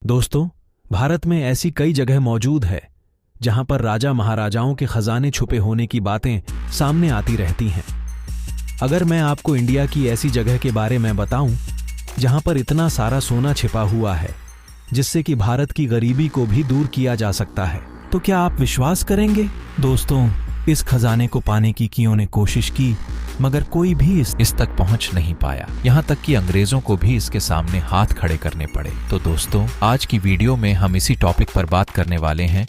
दोस्तों, भारत में ऐसी कई जगह मौजूद है जहां पर राजा महाराजाओं के खजाने छुपे होने की बातें सामने आती रहती हैं। अगर मैं आपको इंडिया की ऐसी जगह के बारे में बताऊं जहां पर इतना सारा सोना छिपा हुआ है जिससे कि भारत की गरीबी को भी दूर किया जा सकता है, तो क्या आप विश्वास करेंगे? दोस्तों, इस खजाने को पाने की कियों ने कोशिश की मगर कोई भी इस तक पहुंच नहीं पाया। यहाँ तक कि अंग्रेजों को भी इसके सामने हाथ खड़े करने पड़े। तो दोस्तों, आज की वीडियो में हम इसी टॉपिक पर बात करने वाले हैं,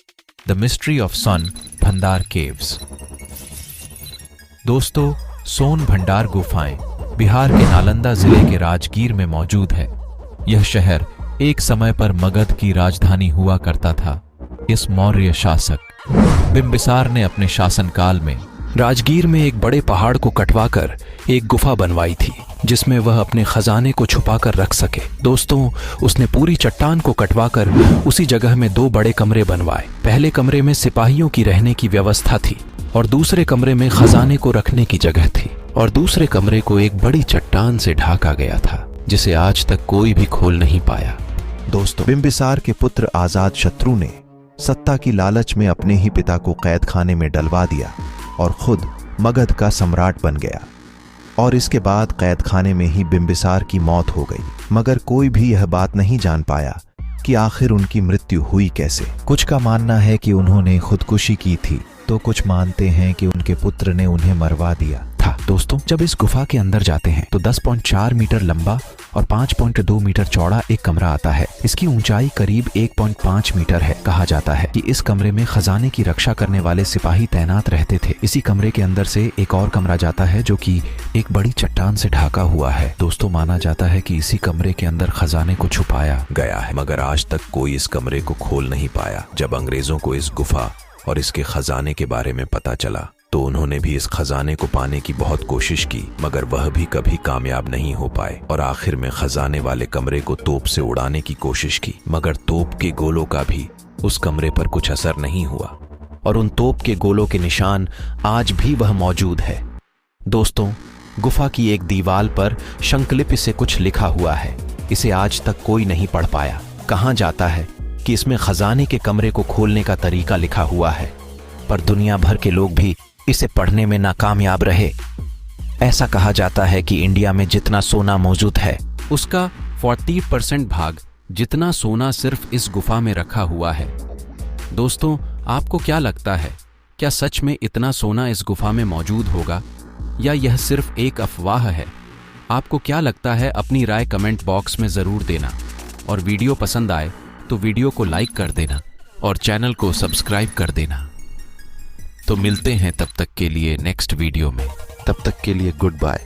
द मिस्ट्री ऑफ सोन भंडार केव्स। दोस्तों, सोन भंडार गुफाएं बिहार के नालंदा जिले के राजगीर में मौजूद है। यह शहर एक समय पर मगध की राजधानी हुआ करता था। इस मौर्य शासक बिंबिसार ने अपने शासनकाल में राजगीर में एक बड़े पहाड़ को कटवाकर एक गुफा बनवाई थी जिसमें वह अपने खजाने को छुपाकर रख सके। दोस्तों, उसने पूरी चट्टान को कटवाकर उसी जगह में 2 बड़े कमरे बनवाए। पहले कमरे में सिपाहियों की रहने की व्यवस्था थी और दूसरे कमरे में खजाने को रखने की जगह थी, और दूसरे कमरे को एक बड़ी चट्टान से ढाका गया था जिसे आज तक कोई भी खोल नहीं पाया। दोस्तों, बिंबिसार के पुत्र आजाद शत्रु ने सत्ता की लालच में अपने ही पिता को कैद खाने में डलवा दिया और खुद मगध का सम्राट बन गया, और इसके बाद कैद खाने में ही बिंबिसार की मौत हो गई। मगर कोई भी यह बात नहीं जान पाया कि आखिर उनकी मृत्यु हुई कैसे। कुछ का मानना है कि उन्होंने खुदकुशी की थी, तो कुछ मानते हैं कि उनके पुत्र ने उन्हें मरवा दिया था। दोस्तों, जब इस गुफा के अंदर जाते हैं तो 10.4 मीटर लंबा और 5.2 मीटर चौड़ा एक कमरा आता है। इसकी ऊंचाई करीब 1.5 मीटर है। कहा जाता है कि इस कमरे में खजाने की रक्षा करने वाले सिपाही तैनात रहते थे। इसी कमरे के अंदर से एक और कमरा जाता है जो कि एक बड़ी चट्टान से ढका हुआ है। दोस्तों, माना जाता है कि इसी कमरे के अंदर खजाने को छुपाया गया है, मगर आज तक कोई इस कमरे को खोल नहीं पाया। जब अंग्रेजों को इस गुफा और इसके खजाने के बारे में पता चला तो उन्होंने भी इस खजाने को पाने की बहुत कोशिश की, मगर वह भी कभी कामयाब नहीं हो पाए, और आखिर में खजाने वाले कमरे को तोप से उड़ाने की कोशिश की, मगर तोप के गोलों का भी उस कमरे पर कुछ असर नहीं हुआ, और उन तोप के गोलों के निशान आज भी वह मौजूद है। दोस्तों, गुफा की एक दीवार पर शंखलिपि से कुछ लिखा हुआ है। इसे आज तक कोई नहीं पढ़ पाया। कहा जाता है कि इसमें खजाने के कमरे को खोलने का तरीका लिखा हुआ है, पर दुनिया भर के लोग भी इसे पढ़ने में नाकामयाब रहे। ऐसा कहा जाता है कि इंडिया में जितना सोना मौजूद है उसका 40% भाग जितना सोना सिर्फ इस गुफा में रखा हुआ है। दोस्तों, आपको क्या लगता है, क्या सच में इतना सोना इस गुफा में मौजूद होगा या यह सिर्फ एक अफवाह है? आपको क्या लगता है? अपनी राय कमेंट बॉक्स में ज़रूर देना, और वीडियो पसंद आए तो वीडियो को लाइक कर देना और चैनल को सब्सक्राइब कर देना। तो मिलते हैं तब तक के लिए नेक्स्ट वीडियो में। तब तक के लिए गुड बाय।